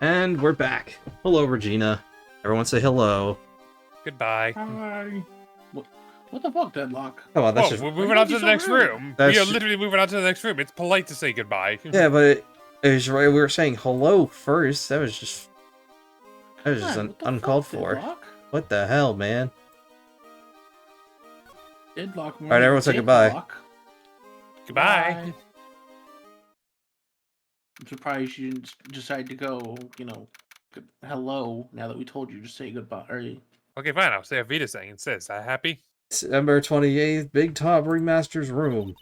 And we're back. Hello, Regina. Everyone say hello. Goodbye. Hi. What the fuck, Deadlock? Oh, well, that's Oh, just... we're moving on to the next room. We That's are ju- literally moving on to the next room. It's polite to say goodbye. Yeah, but it was right. We were saying hello first. That was just God, what the uncalled fuck, for. Deadlock? What the hell, man? Deadlock. Alright, everyone say goodbye. Goodbye. I'm surprised you didn't decide to go, hello, now that we told you to say goodbye. Okay, fine. I'll say a Vita saying instead. Is that happy? December 28th, Big Top Ringmaster's room.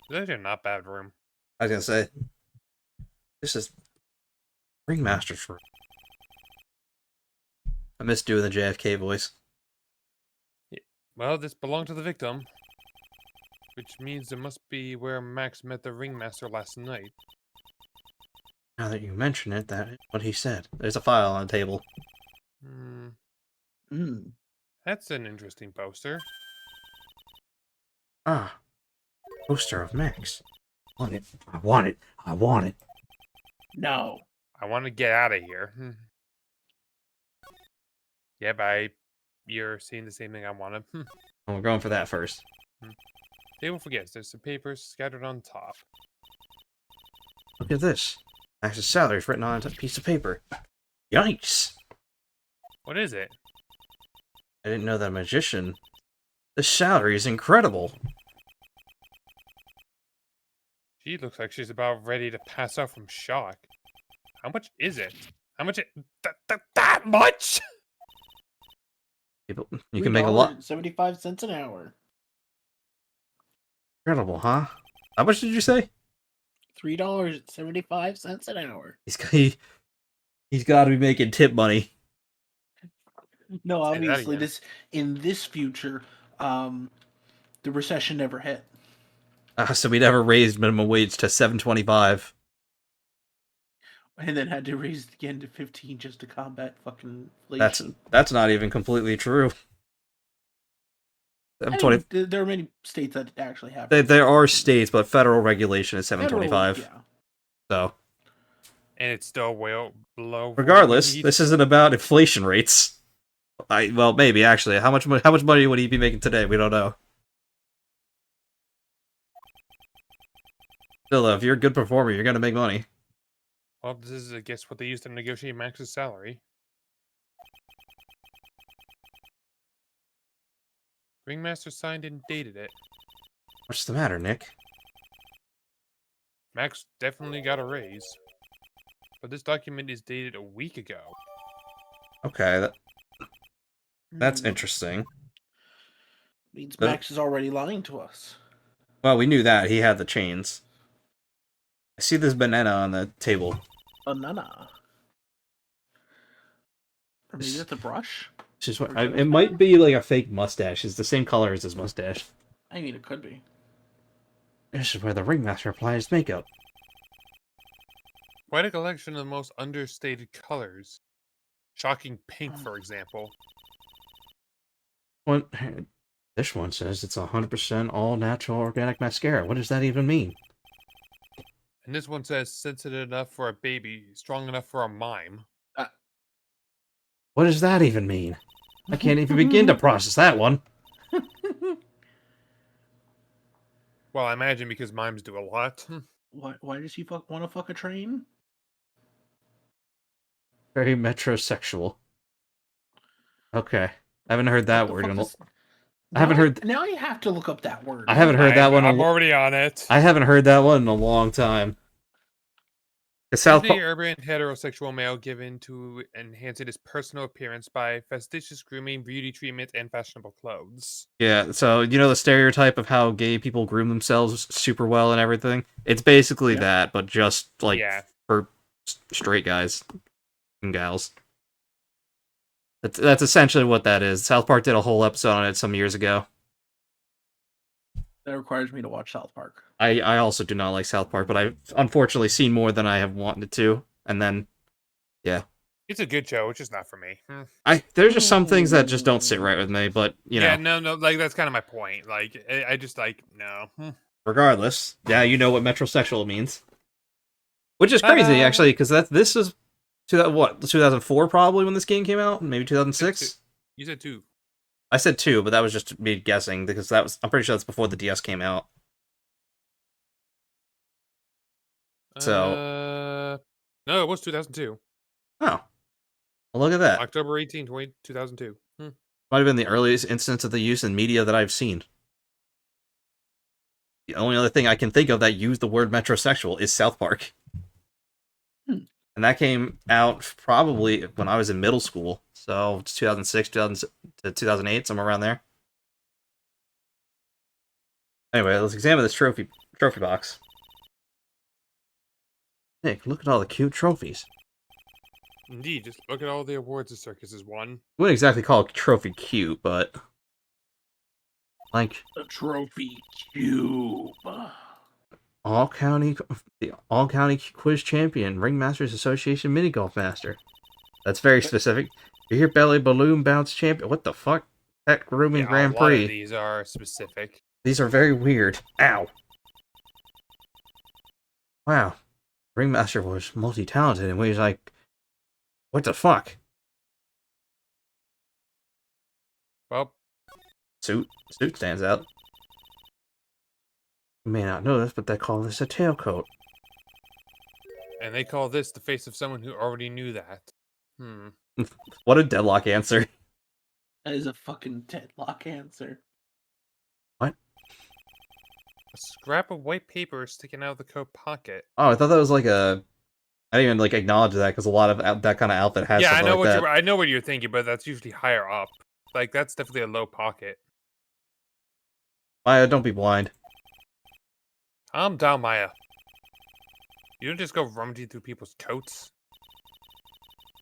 It's actually a not bad room. I was gonna say, this is Ringmaster's room. I miss doing the JFK voice. Well, this belonged to the victim. Which means it must be where Max met the ringmaster last night. Now that you mention it, that's what he said. There's a file on the table. That's an interesting poster. Ah, poster of Max. I want it. I want it. I want it. No. I want to get out of here. Yeah, you're seeing the same thing I wanted. Oh, we're going for that first. Table forgets. There's some papers scattered on top. Look at this. Max's salary is written on a piece of paper. Yikes! What is it? I didn't know that a magician. This salary is incredible. She looks like she's about ready to pass out from shock. How much is it? How much? That much? People, you can make a lot. 75 cents an hour. Incredible, huh? How much did you say? $3.75 an hour. He's got to be making tip money. No, obviously, in this future, the recession never hit. So we never raised minimum wage to $7.25. And then had to raise it again to 15 just to combat fucking inflation. That's not even completely true. I mean, there are many states that actually have. There are states, but federal regulation is $7.25. Yeah. So. And it's still way below. Regardless, this isn't about inflation rates. Well, maybe actually. How much money would he be making today? We don't know. Still, if you're a good performer, you're gonna make money. Well, this is, I guess, what they used to negotiate Max's salary. Ringmaster signed and dated it. What's the matter, Nick? Max definitely got a raise. But this document is dated a week ago. Okay, that's interesting. Means Max is already lying to us. Well, we knew that. He had the chains. I see this banana on the table. Banana. Or maybe that's a brush? Just what, it might be like a fake mustache. It's the same color as his mustache. I mean, it could be. This is where the ringmaster applies makeup. Quite a collection of the most understated colors. Shocking pink, for example. This one says it's 100% all natural organic mascara. What does that even mean? And this one says sensitive enough for a baby, strong enough for a mime. What does that even mean? I can't even begin to process that one. Well, I imagine because mimes do a lot. Why does he want to fuck a train? Very metrosexual. Okay. I haven't heard that word in a... I haven't heard... Now you have to look up that word. I haven't heard that one... I'm already on it. I haven't heard that one in a long time. The urban heterosexual male given to enhancing his personal appearance by fastidious grooming, beauty treatment, and fashionable clothes. Yeah, so you know the stereotype of how gay people groom themselves super well and everything? It's basically that, but just like for straight guys and gals. That's essentially what that is. South Park did a whole episode on it some years ago. That requires me to watch South Park. I also do not like South Park, but I've unfortunately seen more than I have wanted to, and then, yeah. It's a good show, it's just not for me. There's just some things that just don't sit right with me, but, you know. Yeah, no, like, that's kind of my point. Like, I just, like, no. Regardless, yeah, you know what metrosexual means. Which is crazy, actually, because this is 2004 probably when this game came out? Maybe 2006? You said 2. I said 2, but that was just me guessing, because I'm pretty sure that's before the DS came out. So... No, it was 2002. Oh. Well, look at that. October 18, 2002. Might have been the earliest instance of the use in media that I've seen. The only other thing I can think of that used the word metrosexual is South Park. And that came out probably when I was in middle school. So it's 2006, 2000 to 2008, somewhere around there. Anyway, let's examine this trophy box. Nick, look at all the cute trophies. Indeed, just look at all the awards the circus has won. I wouldn't exactly call a trophy cute, but... like... a trophy cube. The All-County Quiz Champion, Ringmasters Association Mini Golf Master. That's very specific. You hear Belly Balloon Bounce Champion. What the fuck? Pet Grooming Grand A lot Prix. of these are specific. These are very weird. Ow. Wow. Ringmaster was multi-talented in ways like... what the fuck? Well... Suit stands out. You may not know this, but they call this a tailcoat. And they call this the face of someone who already knew that. What a deadlock answer. That is a fucking deadlock answer. What? A scrap of white paper sticking out of the coat pocket. Oh, I thought that was like a... I didn't even like acknowledge that because a lot of that kind of outfit has Yeah, something like that. I know what you're thinking, but that's usually higher up. Like, that's definitely a low pocket. Maya, don't be blind. Calm down, Maya. You don't just go rummaging through people's coats.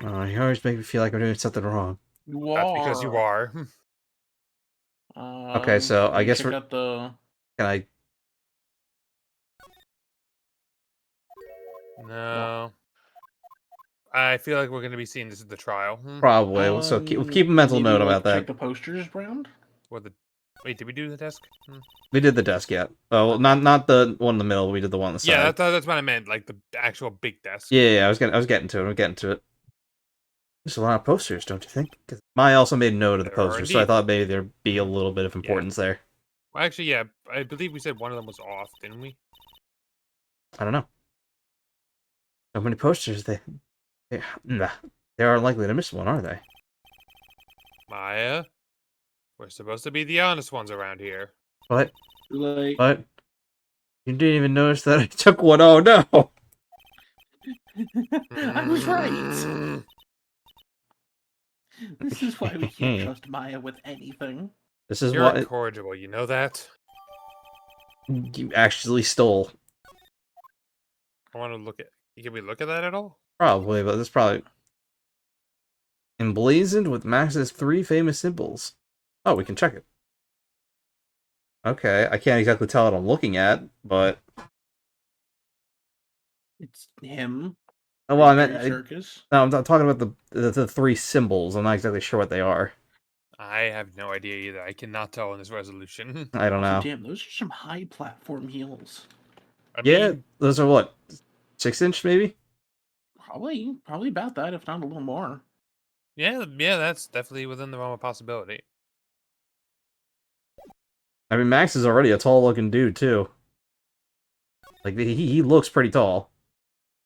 Oh, you always make me feel like I'm doing something wrong. You are. That's because you are. Okay, so I guess check out the... Can I... No. I feel like we're going to be seeing this at the trial. Probably. So keep a mental note about that. Check the posters round? Wait, did we do the desk? We did the desk yet. Oh, not the one in the middle. We did the one on the side. Yeah, that's what I meant. Like the actual big desk. Yeah, I was getting to it. There's a lot of posters, don't you think? Because Maya also made note of the posters, so I thought maybe there'd be a little bit of importance there. Well, actually, yeah, I believe we said one of them was off, didn't we? I don't know. So many posters, they aren't likely to miss one, are they? Maya, we're supposed to be the honest ones around here. What? Like... What? You didn't even notice that I took one? Oh no! I was right! This is why we can't trust Maya with anything. This is You're why... incorrigible, you know that? You actually stole. I want to look at... Can we look at that at all? Probably, but this probably... Emblazoned with Max's 3 famous symbols. Oh, we can check it. Okay, I can't exactly tell what I'm looking at, but... It's him. Oh, well, I meant... Circus. No, I'm not talking about the 3 symbols. I'm not exactly sure what they are. I have no idea either. I cannot tell in this resolution. I don't know. Damn, those are some high platform heels. I mean, those are what? 6-inch, maybe? Probably about that, if not a little more. Yeah, that's definitely within the realm of possibility. I mean, Max is already a tall-looking dude, too. Like, he looks pretty tall.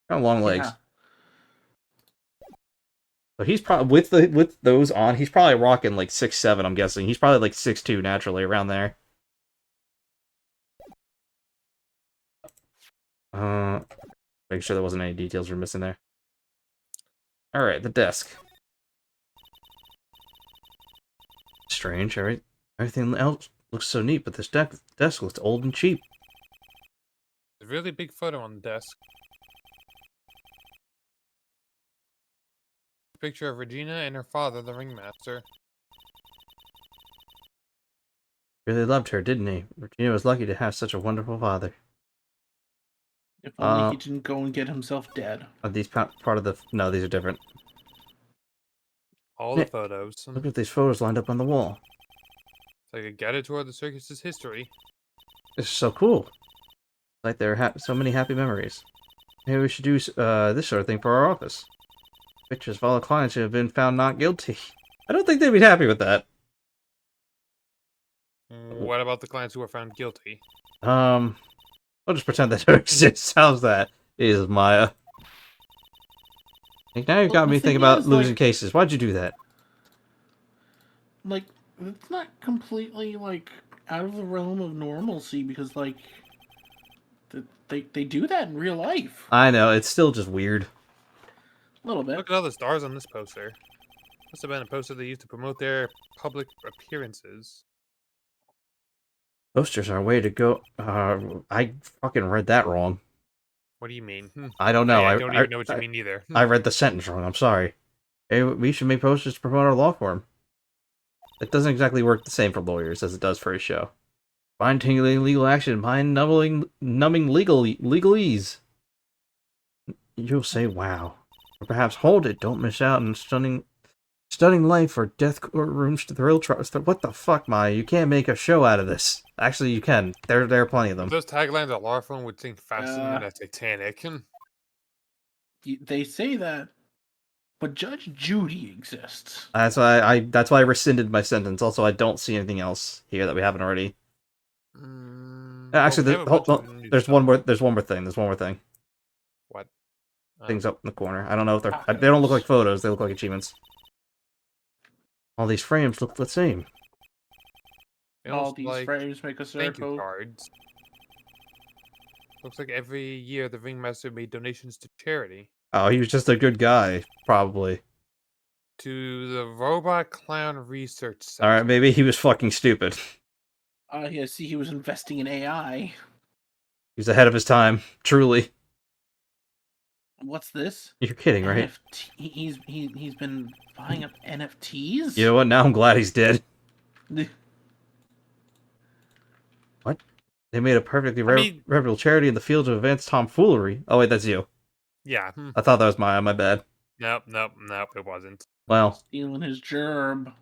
Got long legs. Yeah. So he's probably, with those on, he's probably rocking, like, 6'7", I'm guessing. He's probably, like, 6'2", naturally, around there. Make sure there wasn't any details we're missing there. Alright, the desk. Strange, everything else looks so neat, but this desk looks old and cheap. There's a really big photo on the desk. A picture of Regina and her father, the ringmaster. Really loved her, didn't he? Regina was lucky to have such a wonderful father. If only he didn't go and get himself dead. Are these part of the... No, these are different. All the photos. Look at these photos lined up on the wall. It's like a guided tour of the circus's history. This is so cool. Like there are so many happy memories. Maybe we should do this sort of thing for our office. Pictures of all the clients who have been found not guilty. I don't think they'd be happy with that. What about the clients who were found guilty? I'll just pretend they don't exist. How's that? Is Maya. Like, now you've got Well, me the thing thinking about is, losing like- cases. Why'd you do that? Like, it's not completely, like, out of the realm of normalcy, because, like, they do that in real life. I know, it's still just weird. A little bit. Look at all the stars on this poster. Must have been a poster they used to promote their public appearances. Posters are a way to go. I fucking read that wrong. What do you mean? I don't know. I don't even know what you mean either. I read the sentence wrong. I'm sorry. Hey, we should make posters to promote our law firm. It doesn't exactly work the same for lawyers as it does for a show. Mind-tingling legal action, mind-numbing legalese. You'll say, wow. Or perhaps, hold it, don't miss out on stunning life or death courtrooms to thrill trials. What the fuck, Maya? You can't make a show out of this. Actually, you can. There are plenty of them. Those taglines a law firm would think faster than a Titanic. They say that, but Judge Judy exists. That's why I rescinded my sentence. Also, I don't see anything else here that we haven't already. Actually, there's one more. There's one more thing. What? Things up in the corner. I don't know if they don't look like photos. They look like achievements. All these frames look the same. All these frames make a thank you circle. cards. Looks like every year the ringmaster made donations to charity. Oh, he was just a good guy, probably. To the Robot Clown Research Center. All right, maybe he was fucking stupid. Yeah, see, he was investing in AI. He was ahead of his time, truly. What's this? You're kidding, right? He's been buying up NFTs? You know what? Now I'm glad he's dead. What? They made a perfectly reputable charity in the field of advanced tomfoolery. Oh wait, that's you. Yeah. I thought that was my bad. Nope, it wasn't. Well. Stealing his gerb.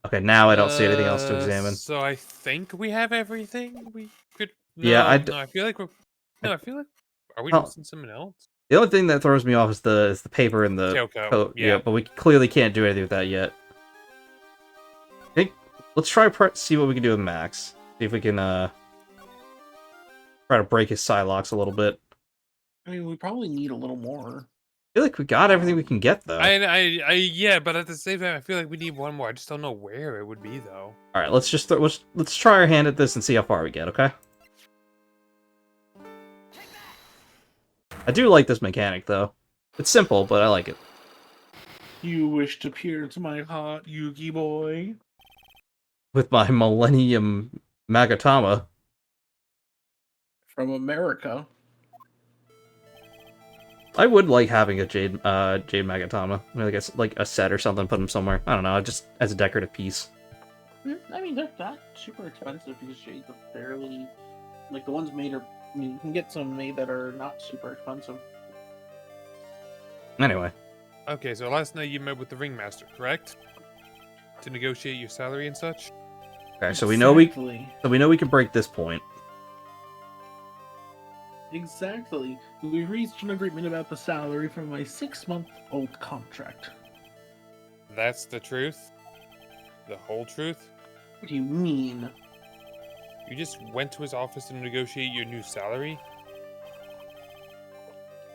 Okay, now I don't see anything else to examine. So I think we have everything we could. No, Yeah, I feel like we're. No, I feel like. Are we missing someone else? The only thing that throws me off is the paper and the coat. Yeah, but we clearly can't do anything with that yet. I think let's try see what we can do with Max. See if we can try to break his Psylocks a little bit. I mean, we probably need a little more. I feel like we got everything we can get though. Yeah, but at the same time, I feel like we need one more. I just don't know where it would be though. All right, let's just let's try our hand at this and see how far we get. Okay. I do like this mechanic though. It's simple, but I like it. You wish to peer into my heart, Yugi boy. With my Millennium Magatama. From America. I would like having a Jade Magatama. I guess like a set or something, put him somewhere. I don't know, just as a decorative piece. I mean, they're not super expensive because Jades are fairly... Like, the ones made are... I mean, you can get some made that are not super expensive. Anyway. Okay, so last night you met with the ringmaster, correct? To negotiate your salary and such? Okay, so we know we can break this point. Exactly. We reached an agreement about the salary from my 6-month-old contract. That's the truth? The whole truth? What do you mean? You just went to his office to negotiate your new salary?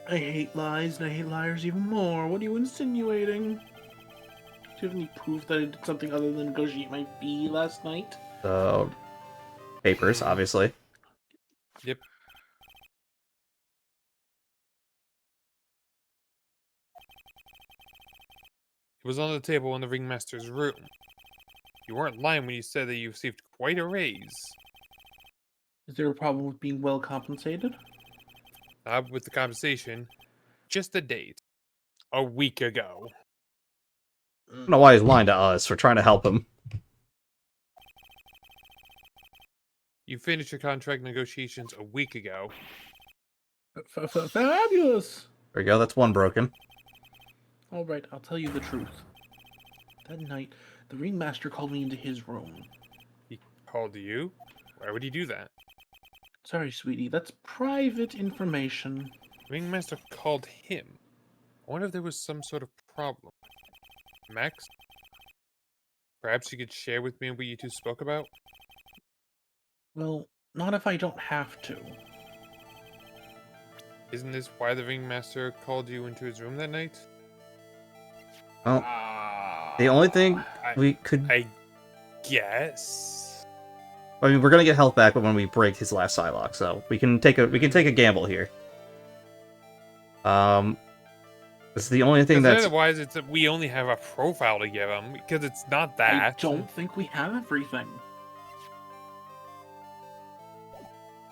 I hate lies, and I hate liars even more. What are you insinuating? Do you have any proof that I did something other than negotiate my fee last night? Papers, obviously. Yep. It was on the table in the ringmaster's room. You weren't lying when you said that you received quite a raise. Is there a problem with being well compensated? Not with the compensation. Just the date. A week ago. I don't know why he's lying to us. We're trying to help him. You finished your contract negotiations a week ago. Fabulous! There we go, that's one broken. Alright, I'll tell you the truth. That night, the ringmaster called me into his room. He called you? Why would he do that? Sorry, sweetie, that's private information. Ringmaster called him. wonder if there was some sort of problem. Max? Perhaps you could share with me what you two spoke about? Well, not if I don't have to. Isn't this why the ringmaster called you into his room that night? Well, the only thing we could... I guess. I mean, we're gonna get health back when we break his last Psylocke, so we can take a gamble here. It's the only thing that's... Otherwise, it's that we only have a profile to give him, because it's not that. I don't think we have everything.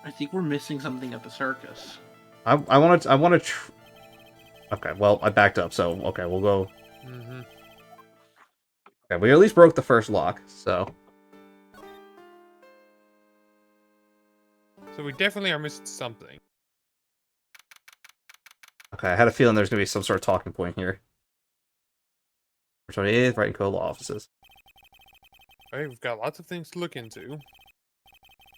I think we're missing something at the circus. I want to... Okay, well, I backed up, so, okay, we'll go... Mm-hmm. Okay, we at least broke the first lock, so... So we definitely are missing something. Okay, I had a feeling there's going to be some sort of talking point here. 28th, Wright and Co. law offices. Alright, we've got lots of things to look into.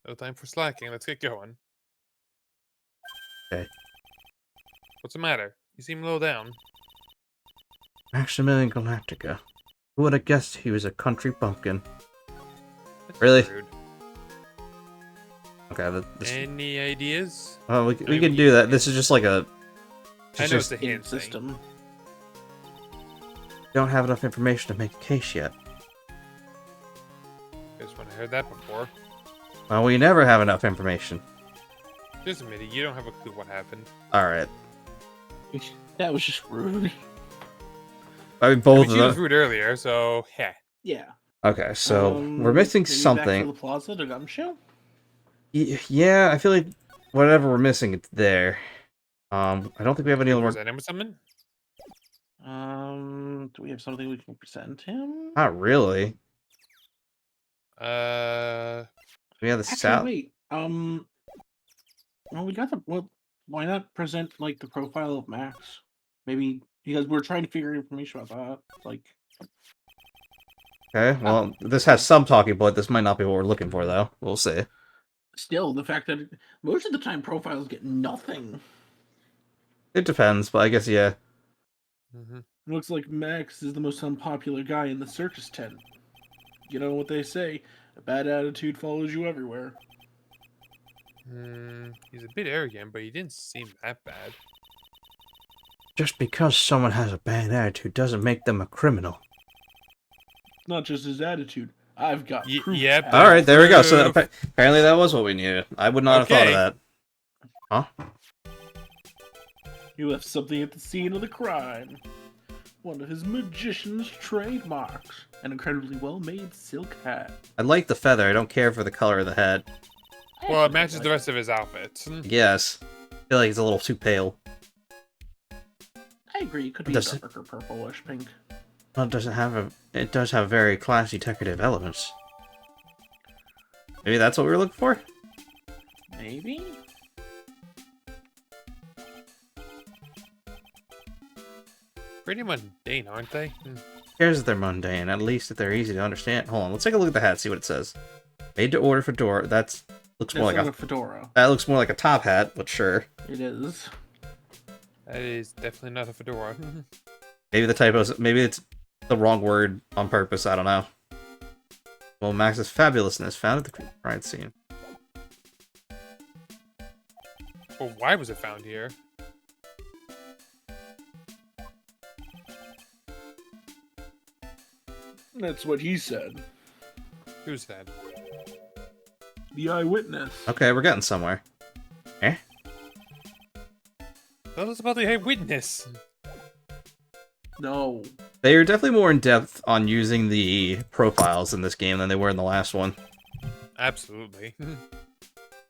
No time for slacking, let's get going. Okay. What's the matter? You seem low down. Maximilian Galactica. Who would have guessed he was a country bumpkin? That's Really? rude. Okay, Any ideas? well, we can do that. This is just like a... I know it's a In hint system. don't have enough information to make a case yet. Guess when I heard that before. Well, we never have enough information. Just admit it, you don't have a clue what happened. Alright. That was just rude. I mean, I both mean, she was of them. rude earlier, so yeah. Yeah. Okay, so we're missing maybe Back something. to the plaza to Gumshoe? Yeah, I feel like whatever we're missing, it's there. I don't think we have any other... Was that him with something? Do we have something we can present him? Not really. We Uh, have the Actually, south. wait. Well, we got the. Well, why not present like the profile of Max? Maybe because we're trying to figure information about that. Like, Okay, well, this has some talking point. This might not be what we're looking for, though. We'll see. still, the fact that most of the time profiles get nothing. It depends, but I guess, yeah. mm-hmm. It looks like Max is the most unpopular guy in the circus tent. You know what they say: a bad attitude follows you everywhere. He's a bit arrogant, but he didn't seem that bad. Just because someone has a bad attitude doesn't make them a criminal. Not just his attitude. I've got proof. Yep. All right, there we go. So Proof. apparently that was what we needed. I would not have thought of that. Huh? He left something at the scene of the crime. One of his magician's trademarks. An incredibly well-made silk hat. I like the feather. I don't care for the color of the hat. Well, it matches the rest of his outfit. Yes. I feel like he's a little too pale. I agree. It could be Does it- darker purplish pink. Well, it does have very classy decorative elements. Maybe that's what we were looking for? Maybe? Pretty mundane, aren't they? Here's if they're mundane, at least if they're easy to understand. Hold on, let's take a look at the hat, see what it says. Made to order fedora. Looks more That's like not a a fedora. that looks more like a top hat, but sure. It is. That is definitely not a fedora. Maybe the typos. Maybe it's the wrong word on purpose. I don't know. Well, Max's fabulousness found at the crime scene. Well, why was it found here? That's what he said. Who said? The eyewitness. Okay, we're getting somewhere. Eh? Tell us about the eyewitness. No. They are definitely more in depth on using the profiles in this game than they were in the last one. Absolutely.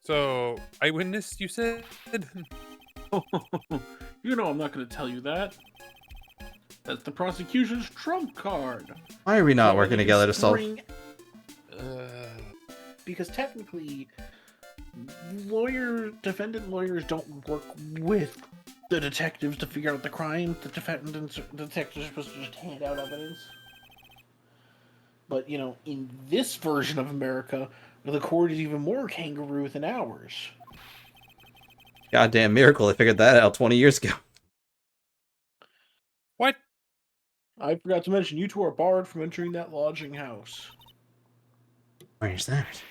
So, eyewitness, you said? You know I'm not going to tell you that. That's the prosecution's trump card. Why are we not So working they together can to solve? string- Because technically, defendant lawyers don't work with the detectives to figure out the crime. The detectives are supposed to just hand out evidence. But, you know, in this version of America, the court is even more kangaroo than ours. Goddamn miracle! They figured that out 20 years ago. What? I forgot to mention, you two are barred from entering that lodging house. Where's that?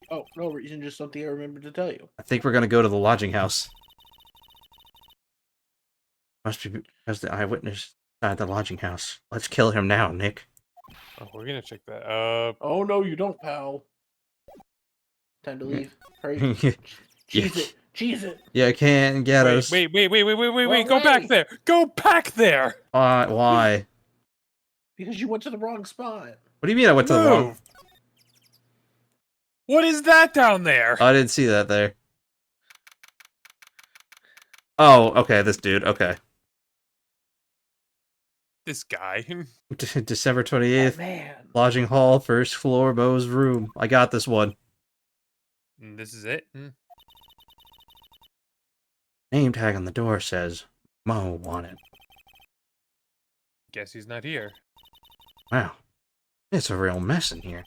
Oh, no reason, just something I remembered to tell you. I think we're gonna go to the lodging house. Must be because the eyewitness died at the lodging house. Let's kill him now, Nick. Oh, we're gonna check that. Oh, no, you don't, pal. Time to leave. Hurry. Cheese it. Cheese it. You can't get us. Wait! Well, Go back wait. there! Go back there! Why? Because you went to the wrong spot. What do you mean I went to the wrong? Move! What is that down there? I didn't see that there. Oh, okay, this dude. Okay. This guy. December Oh, 28th. man. Lodging hall, first floor, Bo's room. I got this one. And this is it? Name tag on the door says, Mo wanted. Guess he's not here. Wow. It's a real mess in here.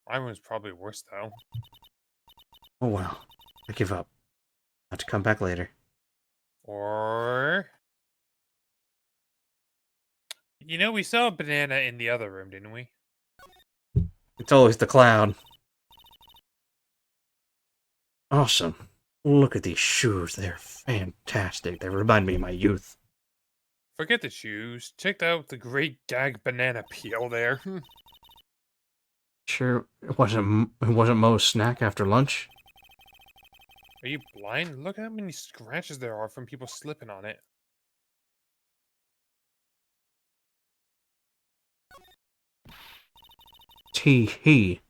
My one's probably worse, though. Oh well. I give up. Have to come back later. Or... You know, we saw a banana in the other room, didn't we? It's always the clown. Awesome. Look at these shoes. They're fantastic. They remind me of my youth. Forget the shoes. Check out the great gag banana peel there. Sure, it wasn't Mo's snack after lunch. Are you blind? Look how many scratches there are from people slipping on it. Tee-hee.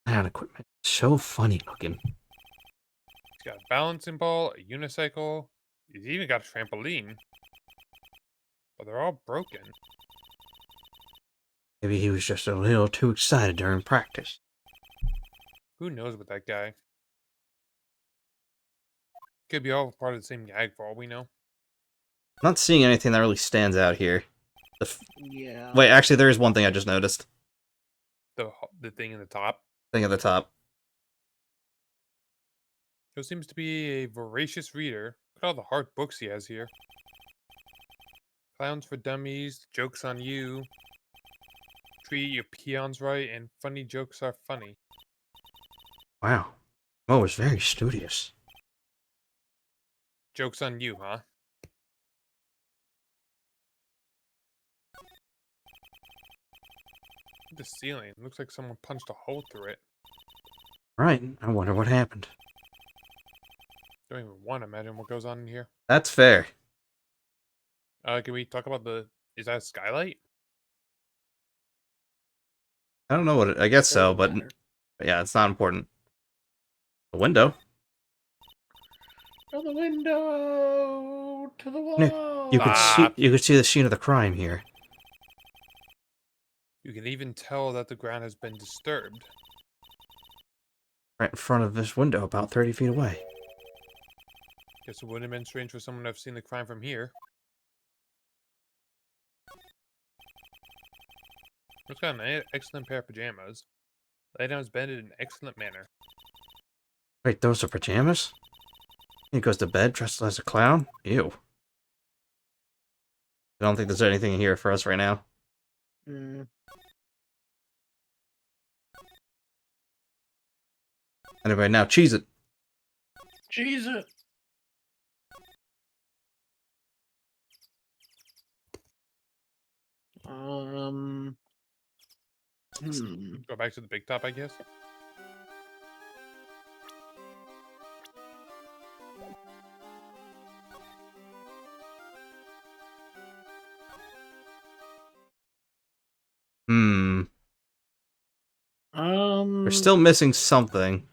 That equipment is so funny looking. He's got a balancing ball, a unicycle. He's even got a trampoline. But they're all broken. Maybe he was just a little too excited during practice. Who knows with that guy? Could be all part of the same gag for all we know. Not seeing anything that really stands out here. Yeah. Wait, actually, there is one thing I just noticed. The thing in the top. Thing at the top. Who seems to be a voracious reader. Look at all the hard books he has here. Clowns for Dummies, Jokes on You, Treat Your Peons Right, and Funny Jokes Are Funny. Wow. Mo is very studious. Jokes on You, huh? The ceiling. Looks like someone punched a hole through it. Right, I wonder what happened. Don't even want to imagine what goes on in here. That's fair. Can we talk about the... Is that a skylight? I don't know what I guess so, but Doesn't matter. yeah, it's not important. The window. From the window to the wall. Nick, you could Stop. see the scene of the crime here. You can even tell that the ground has been disturbed. Right in front of this window, about 30 feet away. Guess it wouldn't have been strange for someone to have seen the crime from here. It's got an excellent pair of pajamas. Lay down his bed in an excellent manner. Wait, those are pajamas? He goes to bed dressed as a clown? Ew. I don't think there's anything in here for us right now. Mm. Anyway, now cheese it. Cheese it. Go back to the big top, I guess. We're still missing something.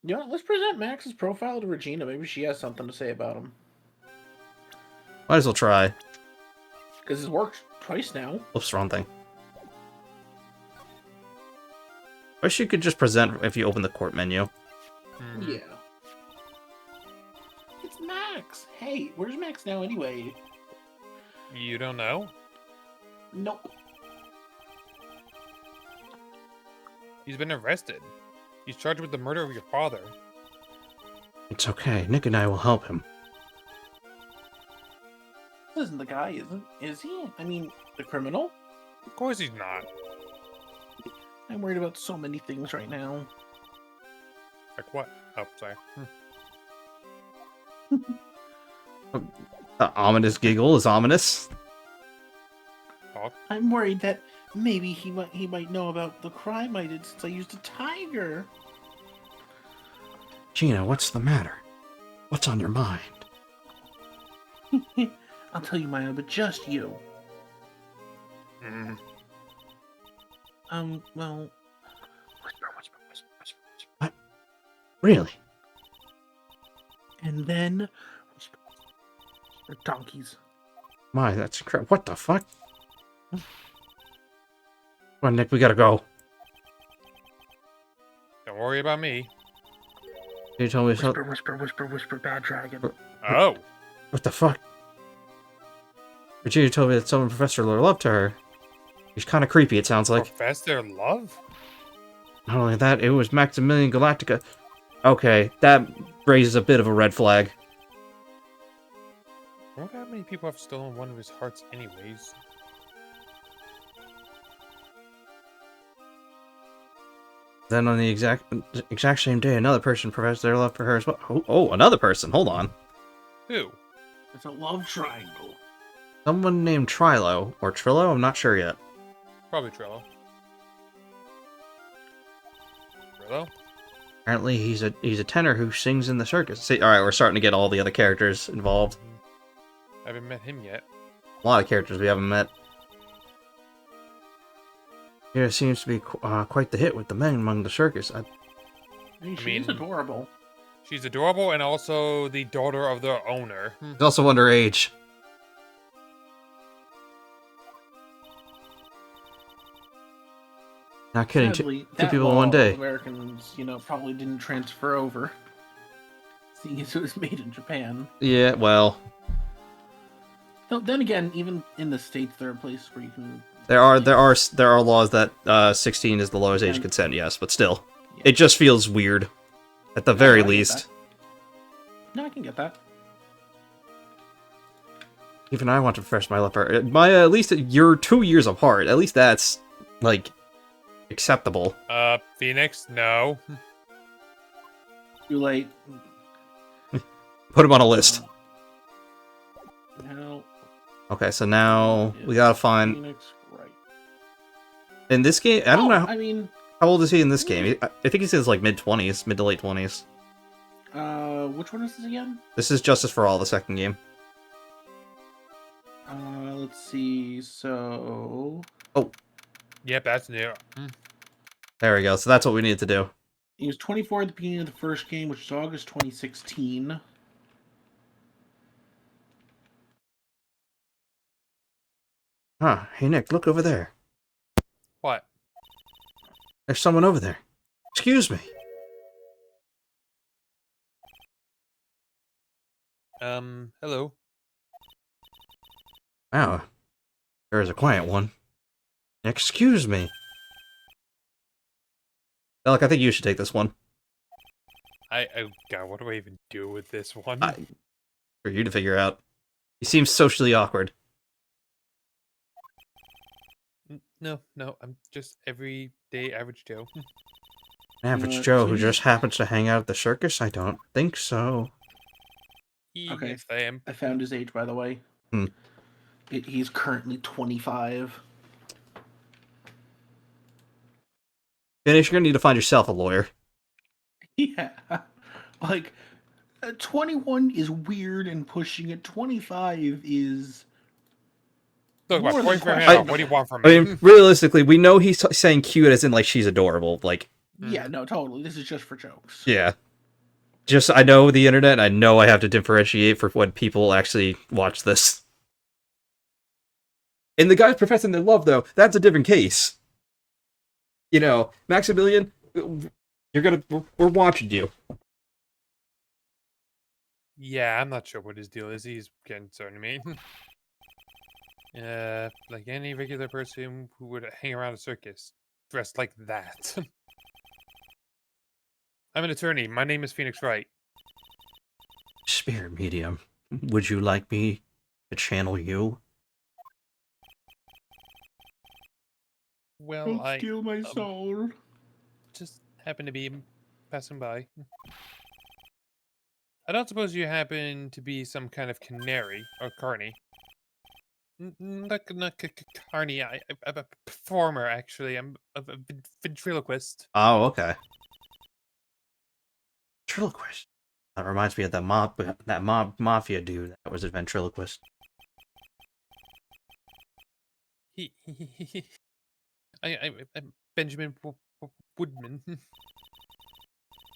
Yeah, let's present Max's profile to Regina. Maybe she has something to say about him. Might as well try. Because it's worked twice now. Oops, wrong thing. Wish you could just present if you open the court menu. Yeah. It's Max. Hey, where's Max now anyway? You don't know? Nope. He's been arrested. He's charged with the murder of your father. It's okay. Nick and I will help him. This isn't the guy, is he? I mean, the criminal? Of course he's not. I'm worried about so many things right now. Like what? Oh, sorry. The ominous giggle is ominous. Oh, I'm worried that maybe he might know about the crime I did since I used a tiger. Gina, what's the matter? What's on your mind? I'll tell you, Maya, but just you. mm. Well... Whisper. What? Really? And then... Whisper, donkeys. My, that's incredible. What the fuck? Come on, Nick, we gotta go. Don't worry about me. You told me something. Whisper, bad dragon. Oh. What the fuck? Regina told me that someone Professor loved to her. He's kind of creepy, it sounds like. Professor Love? Not only that, it was Maximilian Galactica. Okay, that raises a bit of a red flag. I wonder how many people have stolen one of his hearts anyways. Then on the exact same day, another person professed their love for her as well. Oh, another person. Hold on. Who? It's a love triangle. Someone named Trilo or Trillo. I'm not sure yet. Probably Trello. Trello? Apparently, he's a tenor who sings in the circus. See, all right, we're starting to get all the other characters involved. I haven't met him yet. A lot of characters we haven't met. Here seems to be quite the hit with the men among the circus. I mean, she's adorable. She's adorable and also the daughter of the owner. She's also underage. Not kidding. Sadly, two people in one day. Americans, probably didn't transfer over, seeing as it was made in Japan. Yeah, well, Though, then again, even in the States, there are places where you can. there are laws that 16 is the lowest age of consent. Yes, but still, Yeah. it just feels weird, at the very I get least. that. No, I can get that. Even I want to refresh my love for her. At least you're 2 years apart. At least that's like acceptable. Phoenix? No. Too late. Put him on a list. Now, Okay, so now we gotta find Phoenix, right. in this game. I don't know. I mean, How old is he in this game? I think he says like mid-20s, mid to late 20s. which one is this again? This is Justice for All, the second game. Let's see. So Yep, that's new. There we go. So that's what we need to do. he was 24 at the beginning of the first game, which is August 2016. Huh. Hey, Nick, look over there. What? There's someone over there. Excuse me. Hello. Wow. There is a quiet one. Excuse me. Alec, I think you should take this one. Oh god, what do I even do with this one? For you to figure out. He seems socially awkward. No, I'm just everyday average Joe. An average What? Joe who just happens to hang out at the circus? I don't think so. Okay. Yes, I am. I found his age, by the way. Hmm. He's currently 25. Finish, you're gonna need to find yourself a lawyer. Yeah. Like, 21 is weird and pushing it. 25 is... Look, my more than point for him. questionable. What do you want from I me? mean, realistically, we know he's saying cute as in, like, she's adorable. Like, Yeah, no, totally. This is just for jokes. yeah. Just, I know the internet, I know I have to differentiate for when people actually watch this. And the guys professing their love, though, that's a different case. You know, Maximilian, we're watching you. Yeah, I'm not sure what his deal is. He's concerning me. Like any regular person who would hang around a circus, dressed like that. I'm an attorney. My name is Phoenix Wright. Spirit medium, would you like me to channel you? Well, Don't steal my soul. just happen to be passing by. I don't suppose you happen to be some kind of canary or carney. Not carney. I'm a performer, actually. I'm a ventriloquist. Oh, okay. Ventriloquist. That reminds me of that mafia dude that was a ventriloquist. I'm Benjamin Woodman.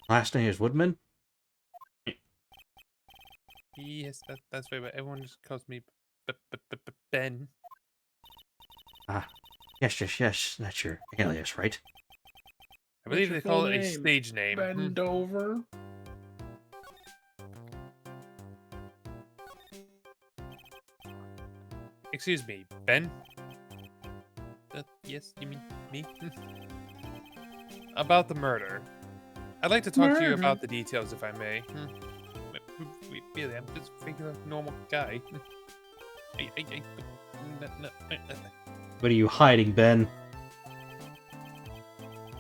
Last name is Woodman? Yes, that's right. But everyone just calls me Ben. Ah, yes, that's your alias, right? I believe your they call full it a name? stage name. Bend over. Excuse me, Ben? Yes, you mean me? About the murder. I'd like to talk to you Murder? about the details, if I may. Really, I'm just a regular, normal guy. What are you hiding, Ben?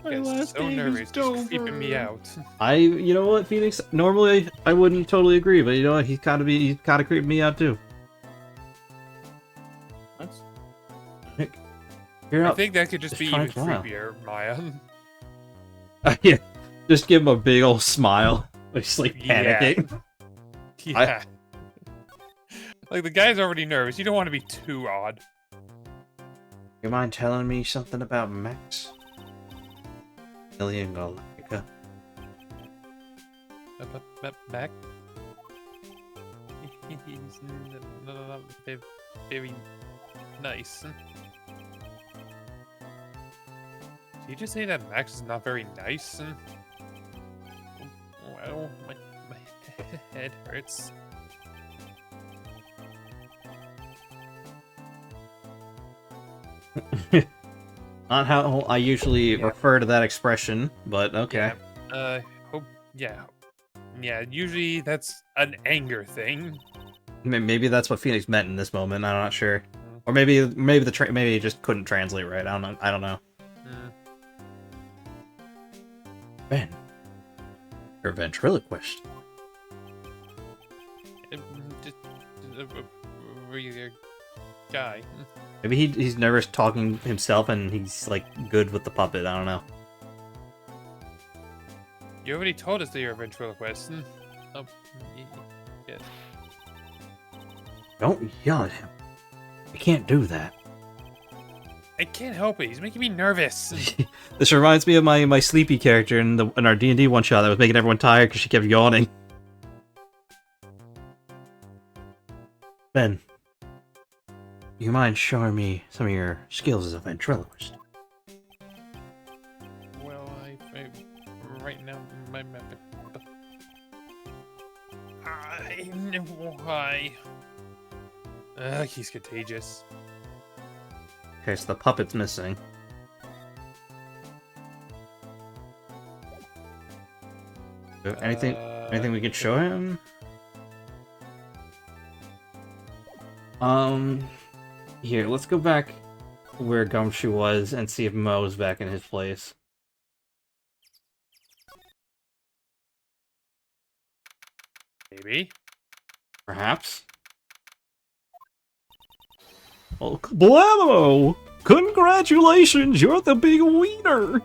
My Yes, last so name nervous, is just creeping me Dover. out. You know what, Phoenix? Normally, I wouldn't totally agree, but you know what? He's kind of creeping me out too. That's You're I up. think that could just Just be try even to smile. creepier, Maya. Yeah, just give him a big old smile. He's like panicking. Yeah. Like, the guy's already nervous. You don't want to be too odd. You mind telling me something about Max? Alien Galactica. Back? He's not very nice. Did you just say that Max is not very nice? Well, my head hurts. Not how I usually refer to that expression, but okay. Yeah. Yeah, usually that's an anger thing. Maybe that's what Phoenix meant in this moment. I'm not sure, or maybe it just couldn't translate right. I don't know. Ben, you're a ventriloquist. Just a regular guy. Maybe he's nervous talking himself, and he's like good with the puppet. I don't know. You already told us that you're a ventriloquist. Oh, yes. Don't yell at him. You can't do that. I can't help it. He's making me nervous. This reminds me of my sleepy character in our D&D one shot that was making everyone tired because she kept yawning. Ben, you mind showing me some of your skills as a ventriloquist? Well, I right now my I know why. He's contagious. Okay, so the puppet's missing. Anything we could show him? Here, let's go back where Gumshoe was and see if Mo's back in his place. Maybe. Perhaps. Oh, Blammo! Congratulations, you're the big winner!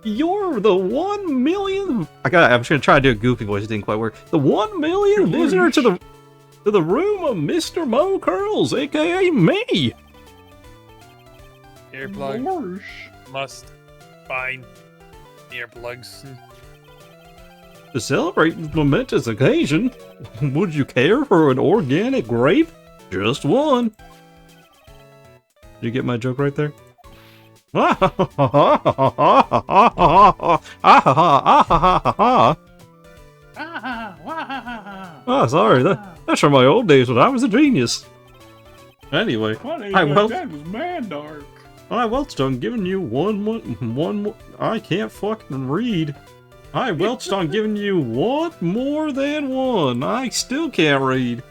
You're the 1 million... I'm just gonna try to do a goofy voice, it didn't quite work. The 1 million visitor to the room of Mr. Mo Curls, aka me! Earplug. Gorsh. Must. Fine. Earplugs. To celebrate this momentous occasion, would you care for an organic grape? Just one. Did you get my joke right there? Oh, sorry. That's from my old days when I was a genius. Anyway, I welched on giving you one more. I can't fucking read. I welched on giving you one more than one. I still can't read.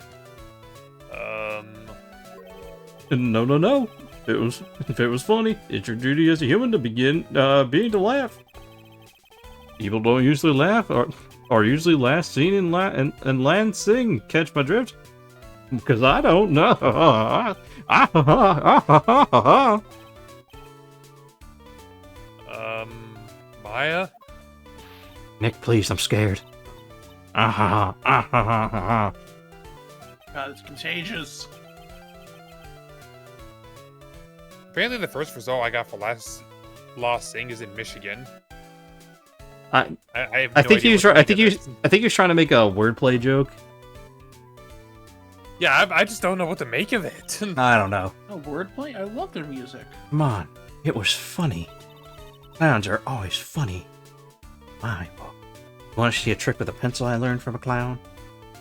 No, no, no. If it was funny, it's your duty as a human to begin being to laugh. People don't usually laugh, or are usually last seen in land sing. Catch my drift? Because I don't know. Maya? Nick, please, I'm scared. God, it's contagious. Apparently the first result I got for Lost Sing is in Michigan. I have I no think idea he's what to I make think of he's this. I think he's trying to make a wordplay joke. Yeah, I just don't know what to make of it. I don't know. Oh, wordplay? I love their music. Come on, it was funny. Clowns are always funny. My book. You want to see a trick with a pencil I learned from a clown?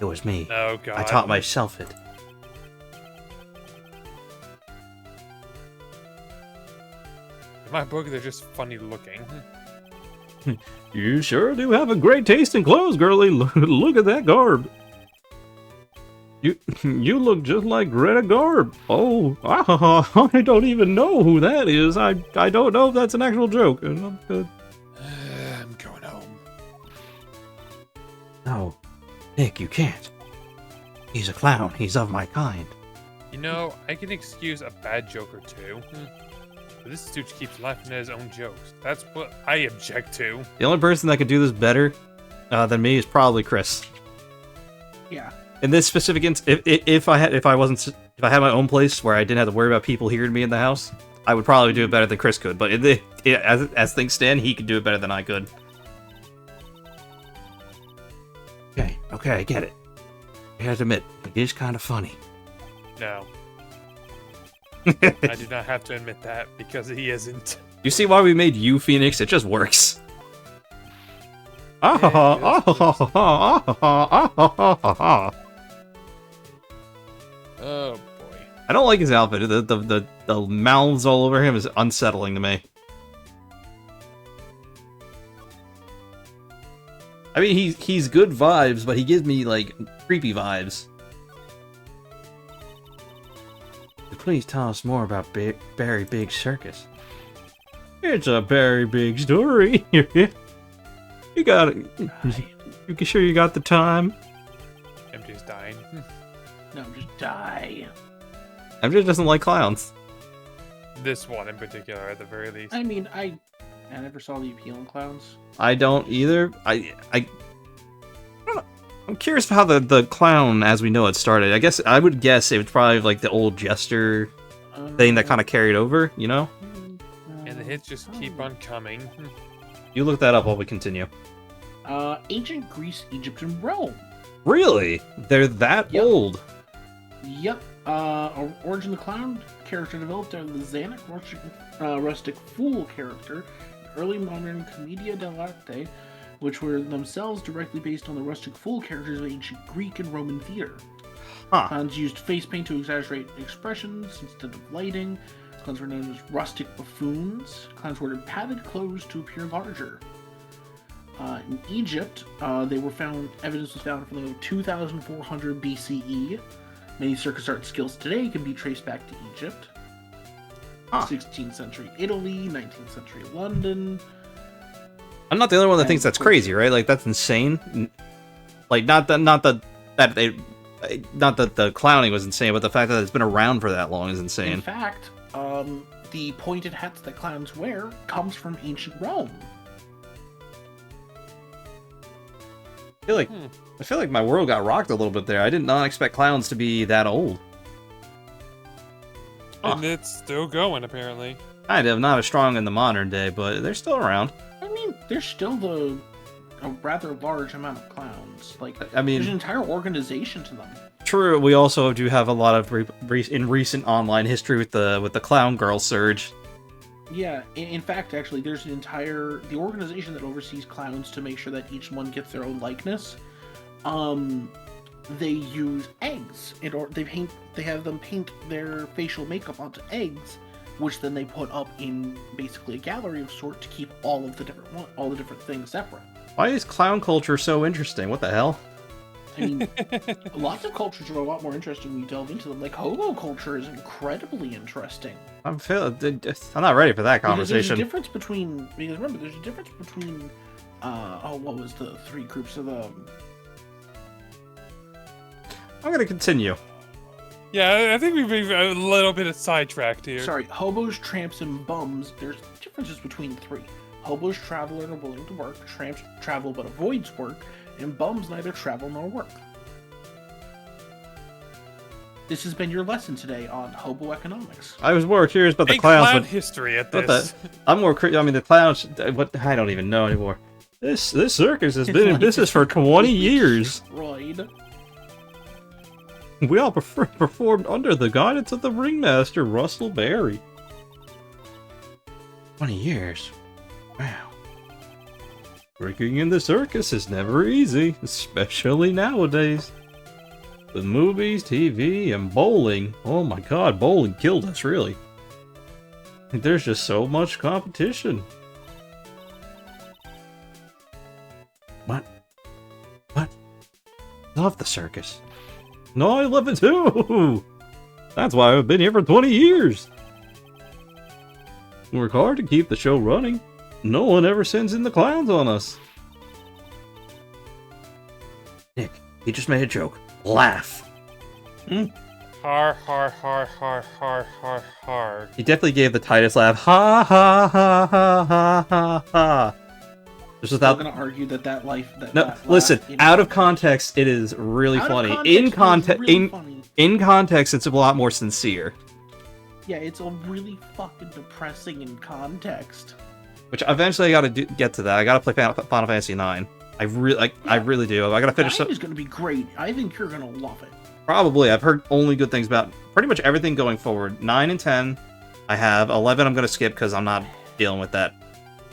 It was me. Oh god. I taught myself it. In my book, they're just funny looking. You sure do have a great taste in clothes, girlie. Look at that garb. You look just like Greta Garb. Oh, I don't even know who that is. I don't know if that's an actual joke. I'm going home. No, Nick, you can't. He's a clown. He's of my kind. You know, I can excuse a bad joke or two. But this dude keeps laughing at his own jokes. That's what I object to. The only person that could do this better than me is probably Chris. Yeah. In this specific instance, if I had my own place where I didn't have to worry about people hearing me in the house, I would probably do it better than Chris could. But as things stand, he could do it better than I could. Okay, I get it. I have to admit, it is kind of funny. No. I do not have to admit that because he isn't. You see why we made you Phoenix? It just works. Oh boy. I don't like his outfit. The mouths all over him is unsettling to me. I mean, he's good vibes, but he gives me like creepy vibes. Please tell us more about Berry Big Circus. It's a very big story. You got it. You sure you got the time? MJ's dying. No, just die. MJ doesn't like clowns. This one in particular, at the very least. I mean, I never saw the appeal in clowns. I don't either. I don't know. I'm curious how the clown, as we know it, started. I would guess it was probably like the old jester thing that kind of carried over, you know? And the hits just keep on coming. You look that up while we continue. Ancient Greece, Egypt, and Rome. Really? They're that Yep. old? Yep. Origin the Clown character developed out of the Xanac rustic fool character, early modern Commedia dell'arte, which were themselves directly based on the rustic fool characters of ancient Greek and Roman theater. Huh. Clowns used face paint to exaggerate expressions instead of lighting. Clowns were known as rustic buffoons. Clowns wore padded clothes to appear larger. In Egypt, evidence was found from the 2400 BCE. Many circus art skills today can be traced back to Egypt. 16th century Italy, 19th century London. I'm not the only one that thinks that's crazy, right? Like, that's insane. Like, not that the clowning was insane, but the fact that it's been around for that long is insane. In fact, the pointed hats that clowns wear comes from ancient Rome. I feel like my world got rocked a little bit there. I did not expect clowns to be that old. And it's still going, apparently. Kind of, not as strong in the modern day, but they're still around. I mean, there's still a rather large amount of clowns. Like, I mean, there's an entire organization to them. True, we also do have a lot of in recent online history with the clown girl surge. Yeah, in fact, actually, there's the organization that oversees clowns to make sure that each one gets their own likeness. They use eggs, they have them paint their facial makeup onto eggs, which then they put up in basically a gallery of sort to keep all the different things separate. Why is clown culture so interesting? What the hell? I mean, lots of cultures are a lot more interesting when you delve into them. Like, hobo culture is incredibly interesting. I'm not ready for that Because conversation. there's a difference between... Because remember, there's a difference between... what was the 3 groups of the... I'm gonna continue. Yeah, I think we've been a little bit of sidetracked here. Sorry, hobos, tramps, and bums. There's differences between the 3. Hobos travel and are willing to work. Tramps travel but avoids work. And bums neither travel nor work. This has been your lesson today on hobo economics. I was more curious about the Big clowns. clown But history at what this. I'm more curious. I mean, the clowns. What I don't even know anymore. This circus has been in business for 20 years. Right. We all performed under the guidance of the ringmaster, Russell Berry. 20 years. Wow. Working in the circus is never easy, especially nowadays. With movies, TV, and bowling. Oh my god, bowling killed us, really. There's just so much competition. What? Love the circus. No, I love it too! That's why I've been here for 20 years! We work hard to keep the show running. No one ever sends in the clowns on us. Nick, he just made a joke. Laugh. Har, har, har, har, har, har, har. He definitely gave the Titus laugh. Ha ha ha ha ha ha ha. Just I'm without... gonna argue that life... No, listen, out of context, it is really funny. In context, it's a lot more sincere. Yeah, it's a really fucking depressing in context. Which eventually I gotta get to that. I gotta play Final Fantasy IX. I really do. I gotta finish. 9 is gonna be great. I think you're gonna love it. Probably. I've heard only good things about pretty much everything going forward. 9 and 10, I have. 11, I'm gonna skip because I'm not dealing with that.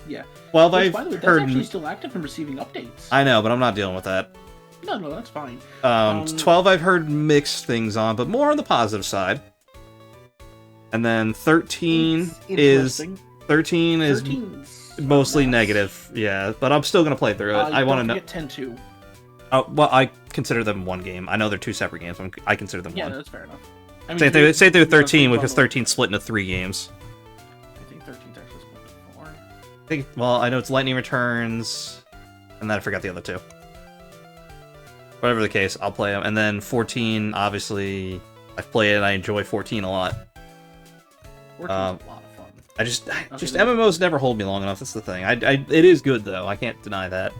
Yeah. 12, Which, I've by the way, that's heard. actually still active and receiving updates. I know, but I'm not dealing with that. No, that's fine. 12, I've heard mixed things on, but more on the positive side. And then 13 is 13's mostly a mess. negative. Yeah, but I'm still gonna play through it. I want to know. 10 too. Well, I consider them one game. I know they're 2 separate games. I consider them Yeah, one. that's fair enough. I mean, Say through 13 bundle. because 13 split into 3 games. I think 13's actually split into 4. Well, I know it's Lightning Returns, and then I forgot the other 2. Whatever the case, I'll play them. And then 14, obviously, I've played it and I enjoy 14 a lot. 14's a lot of fun. Just MMOs never hold me long enough. That's the thing. It is good though. I can't deny that.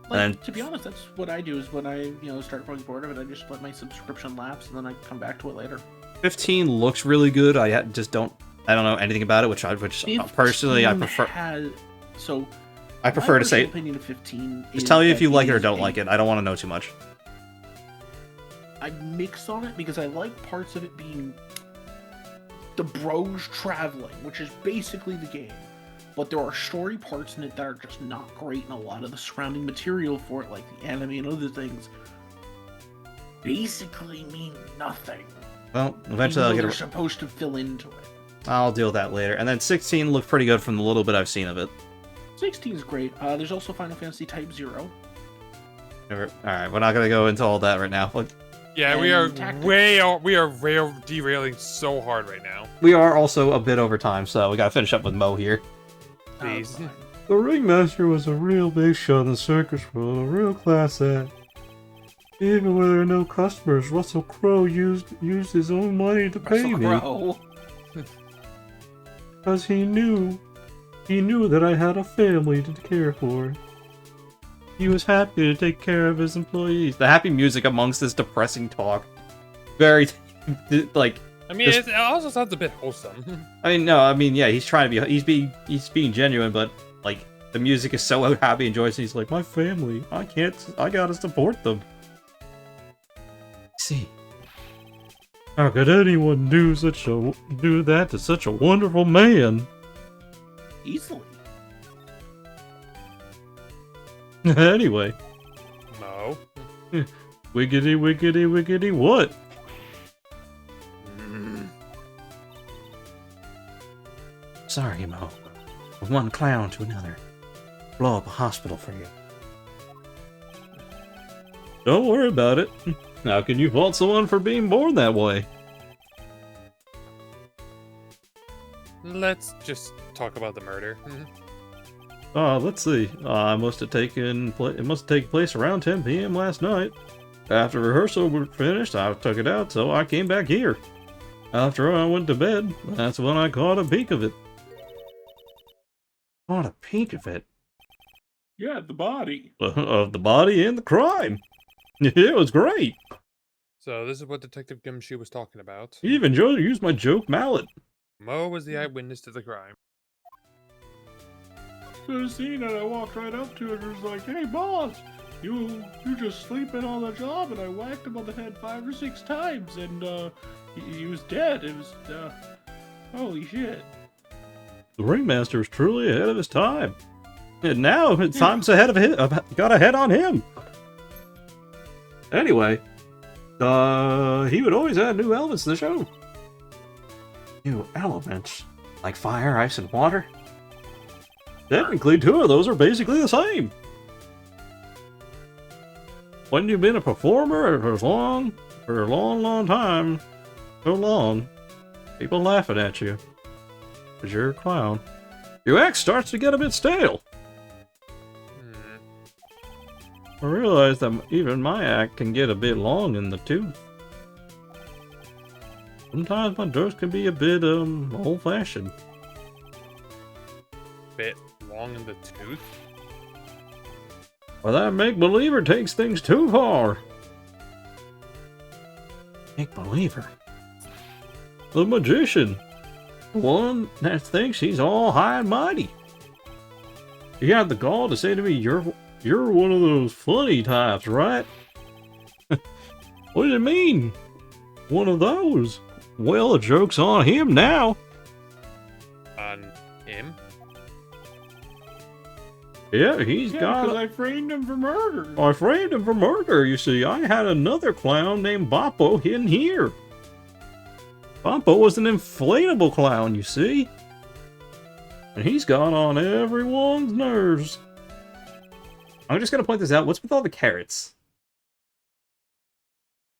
Like, to be honest, that's what I do. Is when I start growing bored of it, I just let my subscription lapse and then I come back to it later. 15 looks really good. I just don't know anything about it, which personally I prefer. I prefer to say. Opinion of 15. Just tell me if you like it or don't like it. I don't want to know too much. I mix on it because I like parts of it being the bros traveling, which is basically the game. But there are story parts in it that are just not great, and a lot of the surrounding material for it, like the anime and other things, basically mean nothing. Well, eventually They're supposed to fill into it. I'll deal with that later. And then 16 looked pretty good from the little bit I've seen of it. 16 is great. There's also Final Fantasy Type 0. Alright, we're not gonna go into all that right now. Yeah, we are derailing so hard right now. We are also a bit over time, so we gotta finish up with Mo here. Please. The ringmaster was a real big shot in the circus world, a real class act. Even when there were no customers, Russell Crowe used his own money to pay me. Because he knew that I had a family to care for. He was happy to take care of his employees. The happy music amongst this depressing talk. Very, like... I mean, it also sounds a bit wholesome. Yeah, he's trying to be... He's being genuine, but, like, the music is so happy and joyous, and he's like, my family, I gotta support them. See. How could anyone do that to such a wonderful man? Easily. Anyway. No. Wiggity, wiggity, wiggity, what? Sorry, Mo. From one clown to another. Blow up a hospital for you. Don't worry about it. How can you fault someone for being born that way? Let's just talk about the murder. Let's see. It must have taken place around 10 p.m. last night. After rehearsal was finished, I took it out, so I came back here. After I went to bed, that's when I caught a peek of it. Caught a peek of it? Yeah, the body. Of the body and the crime. It was great. So this is what Detective Gumshoe was talking about. You even used my joke mallet. Mo was the eyewitness to the crime. So seeing it, I walked right up to it and was like, "Hey, boss, you just sleeping on the job," and I whacked him on the head 5 or 6 times, and he was dead. It was holy shit. The ringmaster was truly ahead of his time. And now time's ahead of him. Got ahead on him. Anyway, he would always add new elements to the show. New elements? Like fire, ice, and water? Technically, 2 of those are basically the same. When you've been a performer for a long time, so long, people laughing at you. Because you're a clown. Your act starts to get a bit stale. I realize that even my act can get a bit long in the tooth. Sometimes my jokes can be a bit, old-fashioned. Bit long in the tooth? Well, that make-believer takes things too far. Make-believer? The magician. The one that thinks he's all high and mighty. You got the gall to say to me, you're one of those funny types, right? What does it mean? One of those? Well, the joke's on him now. On him? Yeah, he's got... because I framed him for murder. I framed him for murder, you see. I had another clown named Boppo hidden here. Boppo was an inflatable clown, you see. And he's got on everyone's nerves. I'm just gonna point this out. What's with all the carrots?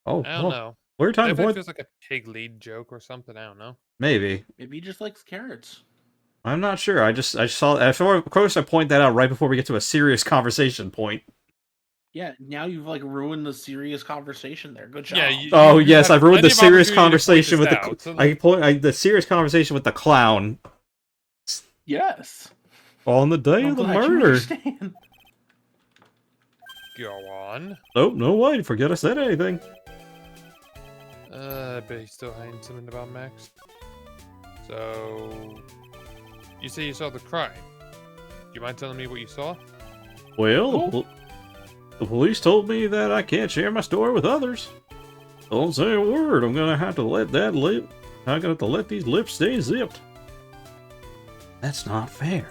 Oh, I don't know. We're trying to Maybe it point... feels like a pig lead joke or something. I don't know. Maybe. Maybe he just likes carrots. I'm not sure. I saw... Of course, I point that out right before we get to a serious conversation point. Yeah, now you've like ruined the serious conversation there. Good job. Yeah, Oh you yes, had I've ruined the plenty of serious opportunity to point conversation with this the... out, so the serious conversation with the clown. Yes. On the day I'm of the glad you murder. understand. Go on. Nope, no way. Forget I said anything. But he's still hiding something about Max. So, you say you saw the crime. Do you mind telling me what you saw? Well, the police told me that I can't share my story with others. Don't say a word. I'm gonna have to let that lip. I'm gonna have to let these lips stay zipped. That's not fair.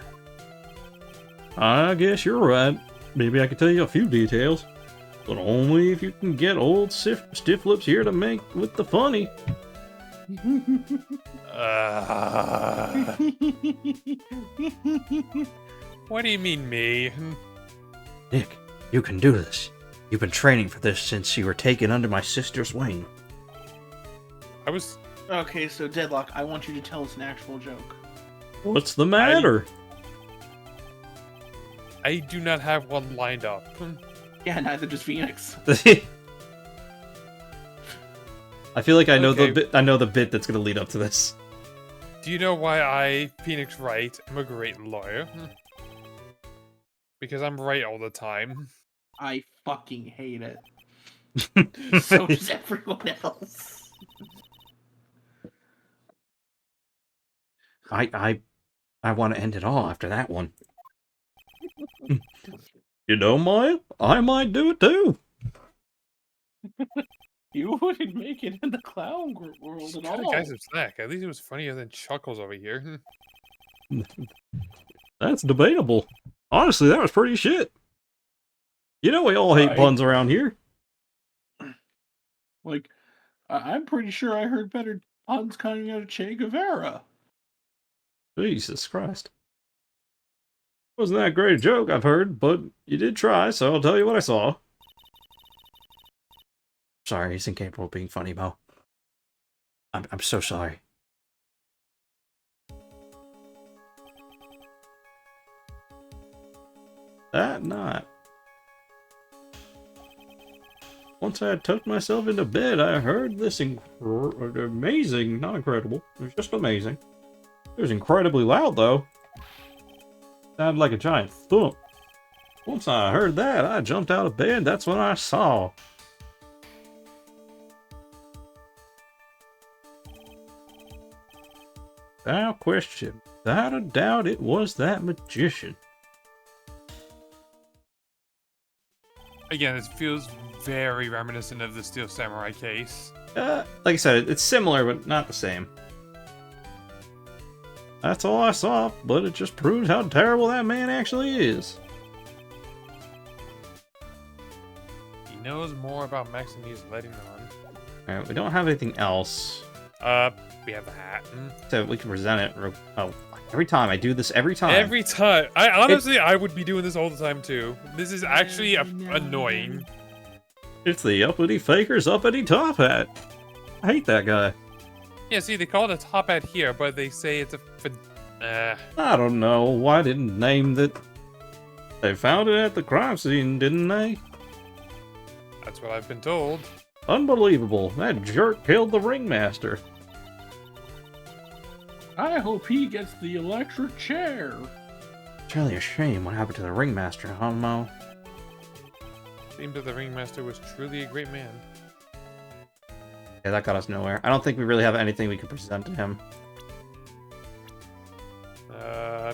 I guess you're right. Maybe I could tell you a few details, but only if you can get old stiff lips here to make with the funny. What do you mean, me? Nick, you can do this. You've been training for this since you were taken under my sister's wing. I was... Okay, so Deadlock, I want you to tell us an actual joke. What's the matter? I do not have one lined up. Yeah, neither does Phoenix. I feel like I know Okay. the bit. I know the bit that's gonna lead up to this. Do you know why I, Phoenix Wright, am a great lawyer? Because I'm right all the time. I fucking hate it. So does everyone else. I want to end it all after that one. You know, Maya, I might do it too. You wouldn't make it in the clown world Just at cut a all. guy some slack. At least it was funnier than Chuckles over here. That's debatable. Honestly, that was pretty shit. You know we all hate Right. puns around here. Like, I'm pretty sure I heard better puns coming out of Che Guevara. Jesus Christ. Wasn't that great a joke, I've heard, but you did try, so I'll tell you what I saw. Sorry, he's incapable of being funny, Mo. I'm so sorry. That night, once I had tucked myself into bed, I heard this amazing, not incredible, it was just amazing. It was incredibly loud, though. Sounded like a giant thump. Once I heard that, I jumped out of bed. That's when I saw. Without question, without a doubt, it was that magician. Again, it feels very reminiscent of the Steel Samurai case. Like I said, it's similar, but not the same. That's all I saw, but it just proves how terrible that man actually is. He knows more about Max than he's letting on. Alright, we don't have anything else. We have the hat. So we can present it. Oh, every time I do this, every time. Every time. I would be doing this all the time too. This is actually annoying. It's the uppity faker's uppity top hat. I hate that guy. Yeah, see, they call it a top hat here, but they say it's a. I don't know. Why didn't name that? They found it at the crime scene, didn't they? That's what I've been told. Unbelievable. That jerk killed the ringmaster. I hope he gets the electric chair. It's really a shame what happened to the ringmaster, huh, Mo? Seems that the ringmaster was truly a great man. Yeah, that got us nowhere. I don't think we really have anything we could present to him.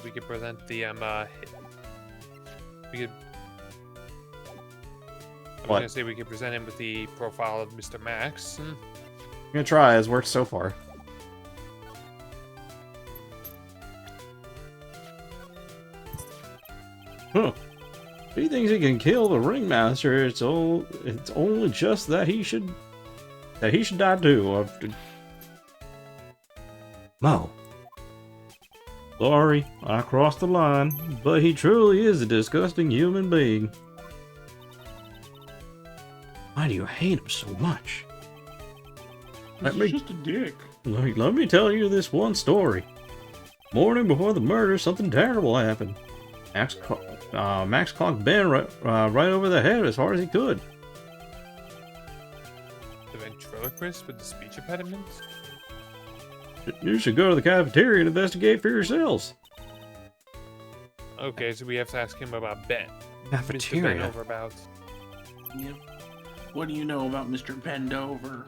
We could present the we could. I was What? gonna say we could present him with the profile of Mr. Max. I'm gonna try. It's worked so far. Huh. He thinks he can kill the ringmaster. It's only just that he should die too. Mo. Sorry, I crossed the line, but he truly is a disgusting human being. Why do you hate him so much? He's just a dick. Let me tell you this one story. Morning before the murder, something terrible happened. Max clocked Ben right over the head as hard as he could. The ventriloquist with the speech impediment? You should go to the cafeteria and investigate for yourselves. Okay, so we have to ask him about Ben. Mr. Cafeteria? Ben over about. Yep. What do you know about Mr. Bendover?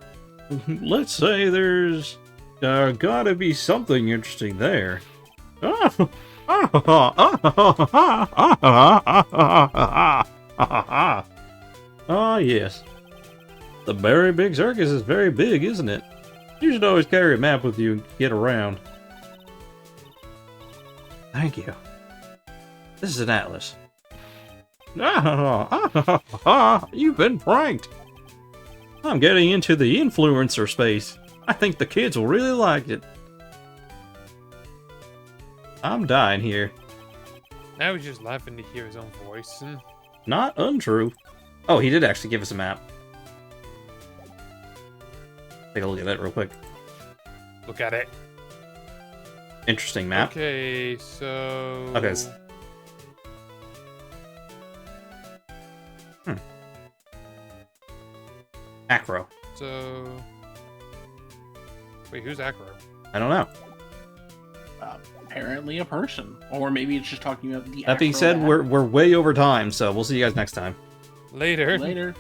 Let's say there's gotta be something interesting there. Ah, yes. The very big circus is very big, isn't it? You should always carry a map with you and get around. Thank you. This is an atlas. You've been pranked. I'm getting into the influencer space. I think the kids will really like it. I'm dying here. Now he's just laughing to hear his own voice. Not untrue. Oh, he did actually give us a map. Take a look at that real quick. Look at it. Interesting map. Okay, so. Okay. Acro. So. Wait, who's Acro? I don't know. Apparently a person. Or maybe it's just talking about the That being said, we're way over time, so we'll see you guys next time. Later. Later.